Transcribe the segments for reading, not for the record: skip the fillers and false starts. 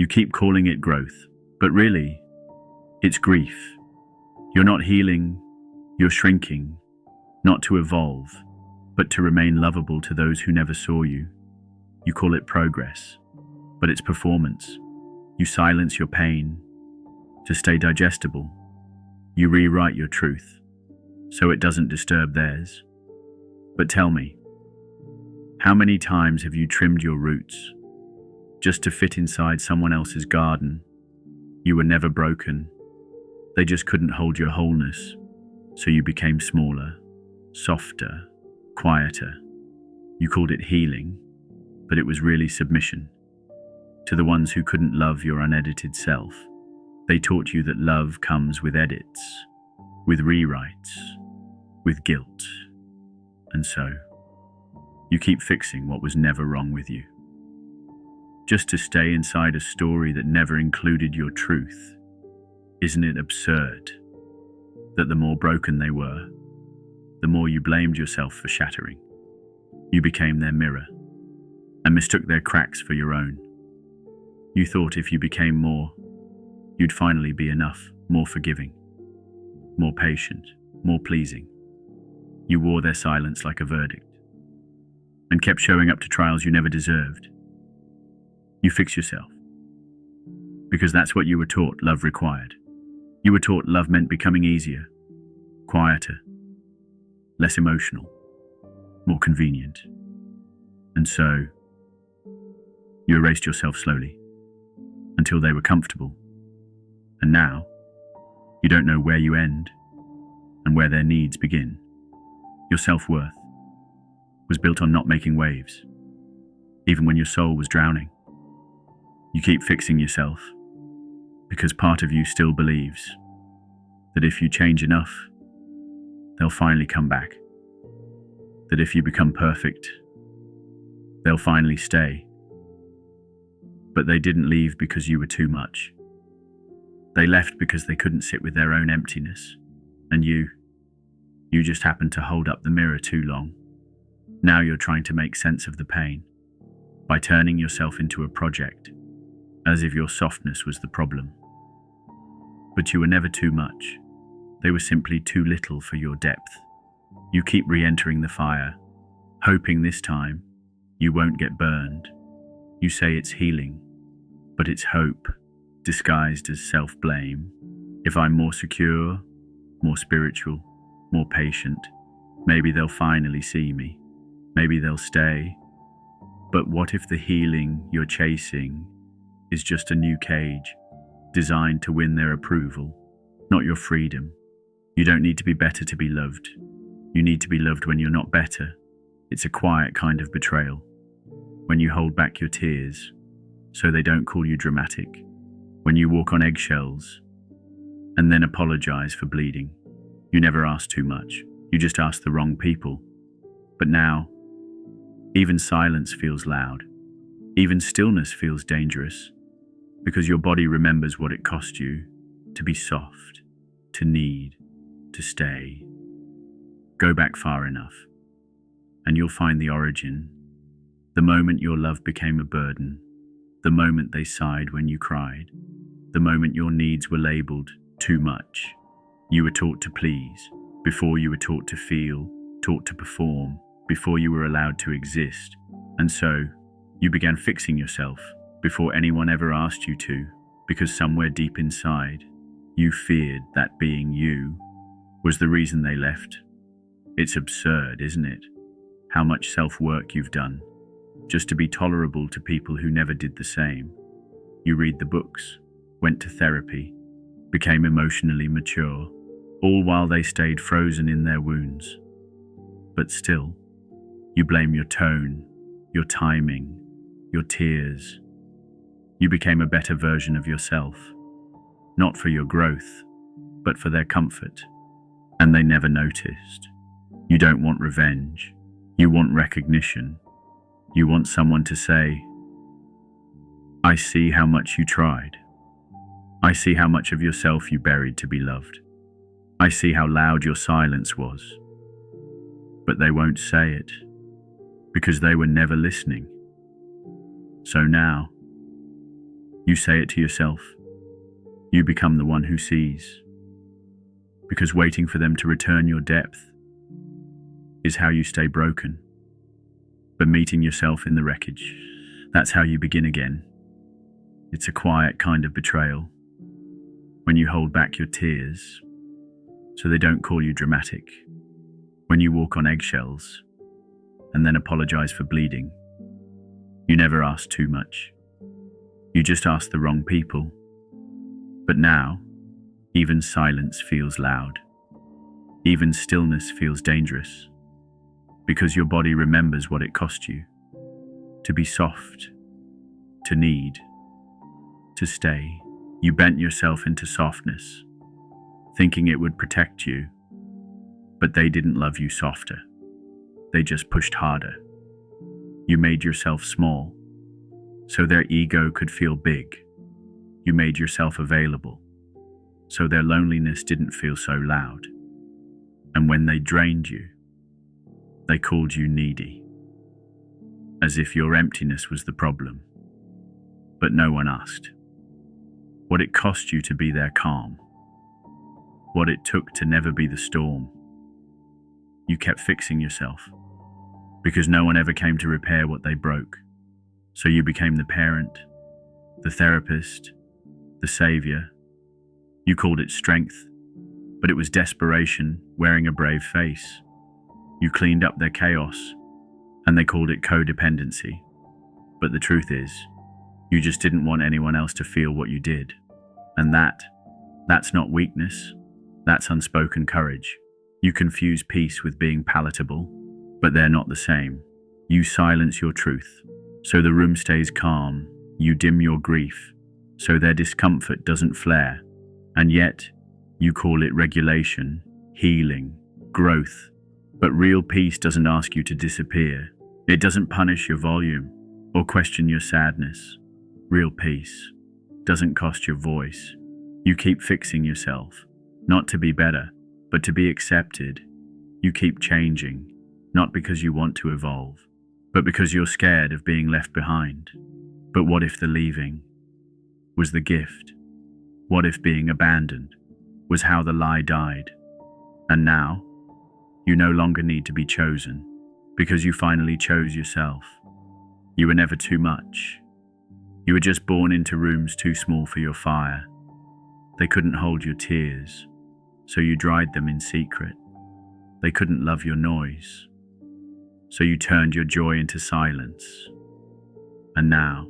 You keep calling it growth, but really, it's grief. You're not healing, you're shrinking, not to evolve, but to remain lovable to those who never saw you. You call it progress, but it's performance. You silence your pain to stay digestible. You rewrite your truth so it doesn't disturb theirs. But tell me, how many times have you trimmed your roots just to fit inside someone else's garden? You were never broken. They just couldn't hold your wholeness, so you became smaller, softer, quieter. You called it healing, but it was really submission. To the ones who couldn't love your unedited self, they taught you that love comes with edits, with rewrites, with guilt. And so, you keep fixing what was never wrong with you, just to stay inside a story that never included your truth. Isn't it absurd that the more broken they were, the more you blamed yourself for shattering? You became their mirror and mistook their cracks for your own. You thought if you became more, you'd finally be enough, more forgiving, more patient, more pleasing. You wore their silence like a verdict and kept showing up to trials you never deserved. You fix yourself because that's what you were taught love required. You were taught love meant becoming easier, quieter, less emotional, more convenient. And so, you erased yourself slowly until they were comfortable. And now, you don't know where you end and where their needs begin. Your self-worth was built on not making waves, even when your soul was drowning. You keep fixing yourself because part of you still believes that if you change enough, they'll finally come back. That if you become perfect, they'll finally stay. But they didn't leave because you were too much. They left because they couldn't sit with their own emptiness. And you just happened to hold up the mirror too long. Now you're trying to make sense of the pain by turning yourself into a project, as if your softness was the problem. But you were never too much. They were simply too little for your depth. You keep re-entering the fire, hoping this time you won't get burned. You say it's healing, but it's hope, disguised as self-blame. If I'm more secure, more spiritual, more patient, maybe they'll finally see me. Maybe they'll stay. But what if the healing you're chasing is just a new cage, designed to win their approval, not your freedom? You don't need to be better to be loved. You need to be loved when you're not better. It's a quiet kind of betrayal. When you hold back your tears so they don't call you dramatic. When you walk on eggshells and then apologize for bleeding. You never ask too much. You just ask the wrong people. But now, even silence feels loud. Even stillness feels dangerous, because your body remembers what it cost you to be soft, to need, to stay. Go back far enough, and you'll find the origin. The moment your love became a burden, the moment they sighed when you cried, the moment your needs were labeled too much. You were taught to please, before you were taught to feel, taught to perform, before you were allowed to exist. And so, you began fixing yourself before anyone ever asked you to, because somewhere deep inside, you feared that being you was the reason they left. It's absurd, isn't it? How much self-work you've done, just to be tolerable to people who never did the same. You read the books, went to therapy, became emotionally mature, all while they stayed frozen in their wounds. But still, you blame your tone, your timing, your tears. You became a better version of yourself, not for your growth, but for their comfort. And they never noticed. You don't want revenge. You want recognition. You want someone to say, I see how much you tried. I see how much of yourself you buried to be loved. I see how loud your silence was. But they won't say it, because they were never listening. So now, You say it to yourself. You become the one who sees. Because waiting for them to return your depth is how you stay broken. But meeting yourself in the wreckage, that's how you begin again. It's a quiet kind of betrayal. When you hold back your tears so they don't call you dramatic. When you walk on eggshells and then apologize for bleeding. You never ask too much. You just ask the wrong people. But now, even silence feels loud. Even stillness feels dangerous. Because your body remembers what it cost you. To be soft. To need. To stay. You bent yourself into softness, thinking it would protect you. But they didn't love you softer. They just pushed harder. You made yourself small, so their ego could feel big. You made yourself available, so their loneliness didn't feel so loud. And when they drained you, they called you needy, as if your emptiness was the problem. But no one asked what it cost you to be their calm, what it took to never be the storm. You kept fixing yourself, because no one ever came to repair what they broke. So you became the parent, the therapist, the savior. You called it strength, but it was desperation wearing a brave face. You cleaned up their chaos, and they called it codependency. But the truth is, you just didn't want anyone else to feel what you did. And that's not weakness, that's unspoken courage. You confuse peace with being palatable, but they're not the same. You silence your truth, so the room stays calm. You dim your grief, so their discomfort doesn't flare. And yet, you call it regulation, healing, growth. But real peace doesn't ask you to disappear. It doesn't punish your volume or question your sadness. Real peace doesn't cost your voice. You keep fixing yourself, not to be better, but to be accepted. You keep changing, not because you want to evolve, but because you're scared of being left behind. But what if the leaving was the gift? What if being abandoned was how the lie died? And now, you no longer need to be chosen, because you finally chose yourself. You were never too much. You were just born into rooms too small for your fire. They couldn't hold your tears, so you dried them in secret. They couldn't love your noise, so you turned your joy into silence. And now,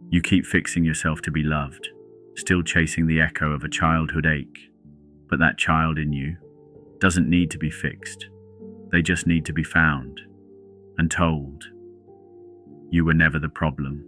you keep fixing yourself to be loved, still chasing the echo of a childhood ache. But that child in you doesn't need to be fixed. They just need to be found and told. You were never the problem.